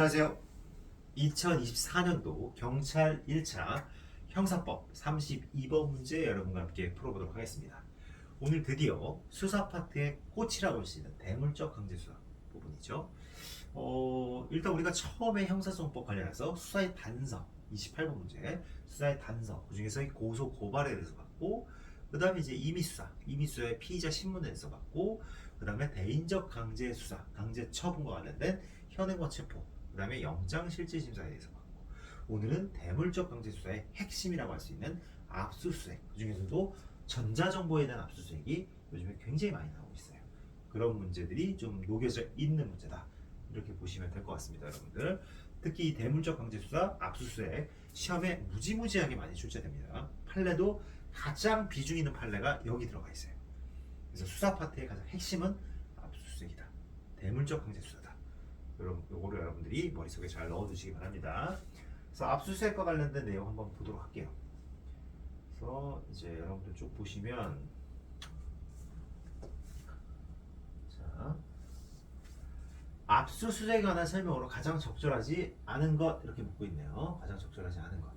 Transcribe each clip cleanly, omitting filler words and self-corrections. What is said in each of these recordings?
안녕하세요. 2024년도 경찰 1차 형사법 32번 문제 여러분과 함께 풀어보도록 하겠습니다. 오늘 드디어 수사 파트의 꽃이라고 할 수 있는 대물적 강제수사 부분이죠. 일단 우리가 처음에 형사소송법 관련해서 수사의 단서 28번 문제 수사의 단서 그 중에서 고소 고발에 대해서 봤고, 그 다음에 이제 임의수사의 피의자 신문에 대해서 봤고, 그 다음에 대인적 강제 수사 강제 처분과 관련된 현행범 체포, 그 다음에 영장실질심사에 대해서 봤고, 오늘은 대물적 강제수사의 핵심이라고 할 수 있는 압수수색, 그 중에서도 전자정보에 대한 압수수색이 요즘에 굉장히 많이 나오고 있어요. 그런 문제들이 좀 녹여져 있는 문제다, 이렇게 보시면 될 것 같습니다, 여러분들. 특히 이 대물적 강제수사, 압수수색 시험에 무지무지하게 많이 출제됩니다. 판례도 가장 비중 있는 판례가 여기 들어가 있어요. 그래서 수사 파트의 가장 핵심은 압수수색이다, 대물적 강제수사다. 요거를 여러분들이 머릿속에 잘 넣어두시기 바랍니다. 그래서 압수수색과 관련된 내용 한번 보도록 할게요. 그래서 이제 여러분들 쭉 보시면, 자, 압수수색에 관한 설명으로 가장 적절하지 않은 것, 이렇게 묻고 있네요. 가장 적절하지 않은 것.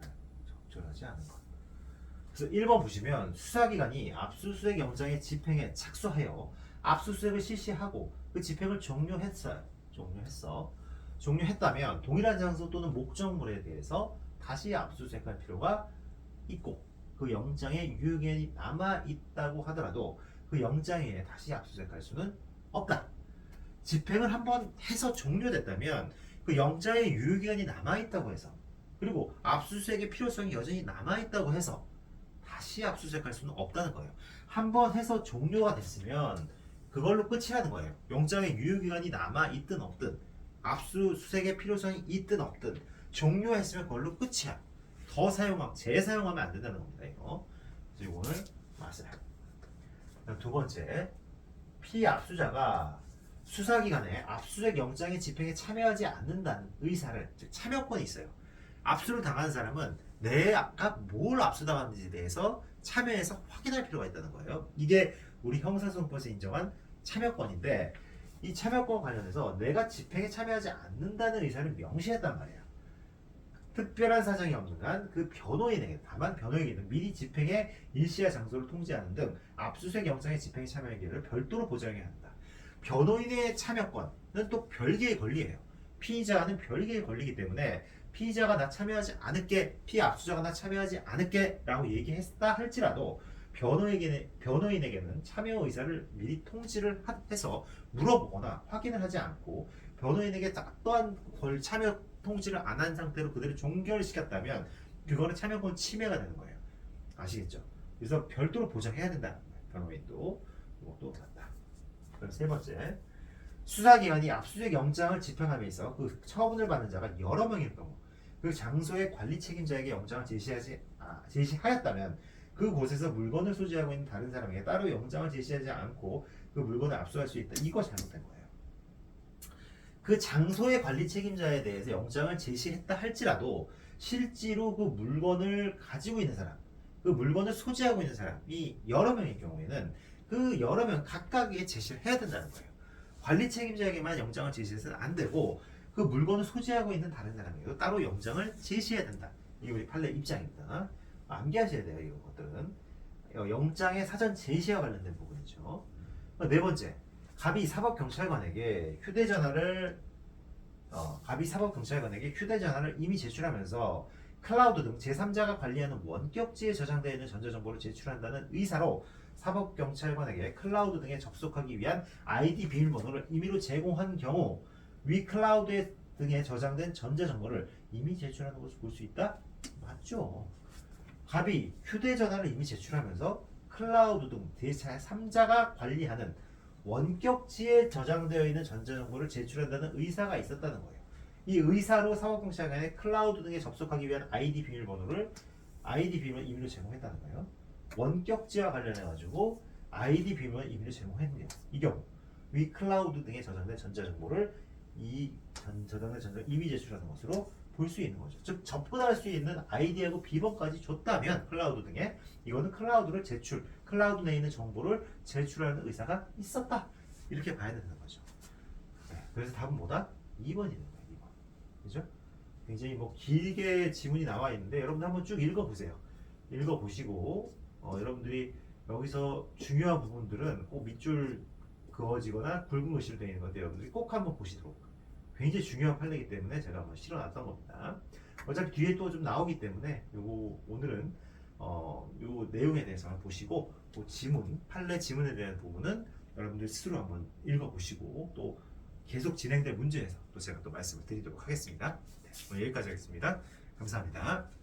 네, 적절하지 않은 것. 그래서 1번 보시면 수사기관이 압수수색 영장의 집행에 착수하여 압수수색을 실시하고 그 집행을 종료했다면 동일한 장소 또는 목적물에 대해서 다시 압수수색할 필요가 있고, 그 영장에 유효기한이 남아있다고 하더라도 그 영장에 다시 압수수색할 수는 없다. 집행을 한번 해서 종료됐다면 그 영장에 유효기한이 남아있다고 해서, 그리고 압수수색의 필요성이 여전히 남아있다고 해서 다시 압수수색할 수는 없다는 거예요. 한번 해서 종료가 됐으면 그걸로 끝이라는 거예요. 영장의 유효기간이 남아있든 없든, 압수수색의 필요성이 있든 없든, 종료했으면 그걸로 끝이야. 더 재사용하면 안 된다는 겁니다, 이거. 그래서 이거는 맞아요. 두 번째, 피압수자가 수사기관에 압수수색 영장의 집행에 참여하지 않는다는 의사를, 즉 참여권이 있어요. 압수를 당한 사람은 내가 뭘 압수당하는지에 대해서 참여해서 확인할 필요가 있다는 거예요. 이게 우리 형사소송법에서 인정한 참여권인데, 이 참여권 관련해서 내가 집행에 참여하지 않는다는 의사를 명시했단 말이에요. 특별한 사정이 없는 한 그 변호인에게, 다만 변호인에게는 미리 집행의 일시와 장소를 통지하는 등 압수수색 영장의 집행에 참여하는 기회를 별도로 보장해야 한다. 변호인의 참여권은 또 별개의 권리예요. 피의자는 별개의 권리이기 때문에 피의자가 나 참여하지 않을게, 피압수자가 나 참여하지 않을게 라고 얘기했다 할지라도 변호인에게는 참여 의사를 미리 통지를 해서 물어보거나 확인을 하지 않고, 변호인에게 또한 참여 통지를 안 한 상태로 그대로 종결시켰다면 그거는 참여권 침해가 되는 거예요. 아시겠죠? 그래서 별도로 보장해야 된다는 거예요. 변호인도. 이것도 맞다. 그럼 세 번째, 수사기관이 압수수색 영장을 집행함에 있어 그 처분을 받는 자가 여러 명일 경우, 그 장소의 관리 책임자에게 영장을 제시하였다면 그곳에서 물건을 소지하고 있는 다른 사람에게 따로 영장을 제시하지 않고 그 물건을 압수할 수 있다. 이거 잘못된 거예요. 그 장소의 관리 책임자에 대해서 영장을 제시했다 할지라도 실제로 그 물건을 가지고 있는 사람, 그 물건을 소지하고 있는 사람이 여러 명일 경우에는 그 여러 명 각각에게 제시를 해야 된다는 거예요. 관리 책임자에게만 영장을 제시해서는 안 되고, 그 물건을 소지하고 있는 다른 사람에게도 따로 영장을 제시해야 된다. 이게 우리 판례 입장입니다. 암기하셔야 돼요, 이런 것들은. 영장의 사전 제시와 관련된 부분이죠. 네 번째, 갑이 사법경찰관에게 휴대전화를 이미 제출하면서 클라우드 등 제3자가 관리하는 원격지에 저장되어 있는 전자정보를 제출한다는 의사로 사법경찰관에게 클라우드 등에 접속하기 위한 아이디 비밀번호를 임의로 제공한 경우, 위 클라우드 등에 저장된 전자정보를 이미 제출하는 것을 볼 수 있다? 맞죠. 갑이 휴대전화를 이미 제출하면서 클라우드 등 제3자가 관리하는 원격지에 저장되어 있는 전자정보를 제출한다는 의사가 있었다는 거예요. 이 의사로 사법경찰관에 클라우드 등에 접속하기 위한 아이디 비밀번호를 임의로 제공했다는 거예요. 원격지와 관련해가지고 아이디 비밀번호를 임의로 제공했네요. 이 경우 위 클라우드 등에 저장된 전자정보를 저장된 전자정보를 이미 제출하는 것으로 볼 수 있는 거죠. 즉 접근할 수 있는 아이디하고 비번까지 줬다면 클라우드 등에, 이거는 클라우드 내에 있는 정보를 제출하는 의사가 있었다, 이렇게 봐야 되는 거죠. 네, 그래서 답은 뭐다? 2번이네요. 2번. 그죠? 굉장히 뭐 길게 지문이 나와 있는데 여러분들 한번 쭉 읽어보세요. 읽어보시고 여러분들이 여기서 중요한 부분들은 꼭 밑줄 그어지거나 굵은 글씨로 되어 있는 건데 여러분들이 꼭 한번 보시도록. 굉장히 중요한 판례이기 때문에 제가 한번 실어놨던 겁니다. 어차피 뒤에 또 좀 나오기 때문에 요거 오늘은 요 내용에 대해서 한번 보시고 그 지문, 판례 지문에 대한 부분은 여러분들 스스로 한번 읽어보시고 또 계속 진행될 문제에서 또 제가 또 말씀을 드리도록 하겠습니다. 네, 오늘 여기까지 하겠습니다. 감사합니다.